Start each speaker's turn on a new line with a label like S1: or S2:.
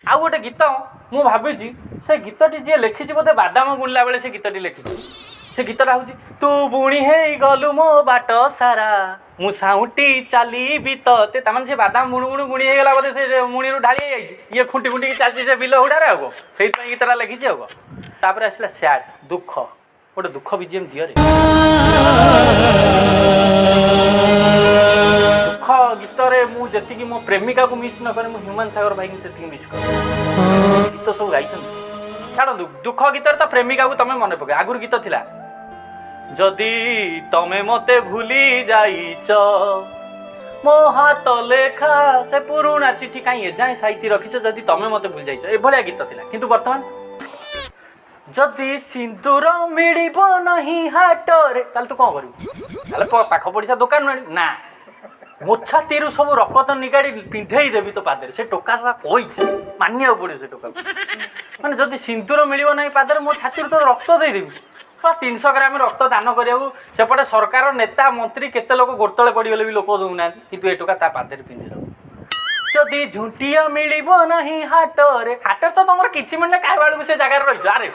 S1: आउ गोटे गीत मु भावी से गीतटी जी लिखी बोधे बादाम बुणला बेले से गीतटी लिखी से गीतटा हूँ तू बुणी हे गलु मो बाट सारा मु साउटी चली बीतते तमाने से बादाम बुणु बुणु बुणी गला बोधे से मुणी ढाली ये खुंटी खुंटी चलती से बिल हुडारे हम से गीतटा लिखी हम तापर आसला सैड दुख गोटे दुख बीजीएम दियो रे दुख गीत रे मु जति मो प्रेमिका को मिस न करे मु ह्यूमन सागर भाई से मिस कर गीत सब गाई छाड़ दुख गीत तो प्रेमिका को तमें मन पके आगुर गीत थिला जदि तमें मते भूली जाइच मो हाथ लेखा से पुराना चिठी कहीं एजाए साइती रखीच जदि तमें मते भूली जाइच ए भलिया गीत थिला किंतु वर्तमान जदि सिंदूर मिलिब नहीं हाट रे ताल तू कौन करू पाख पड़िसा दुकान ना मोछा तीरु सब रकत निगाड़ी पिंधे देवी तो पादे से टोका कही मानिया पड़े से टोका माने जदि सिंदूर मिलिब नहीं पादे मो छाती तो रक्त देदेवी 300 ग्राम रक्त दान करिया सेपटे सरकार नेता मंत्री केते लोक गोड़तले पड़गले भी लोक दौना कि ए टोका ता पादे पिंधि दो जदि झुंटिया मिलिब नहीं हाट रे हाट तो तुम किसी मिलने क्या से जगार रही अरे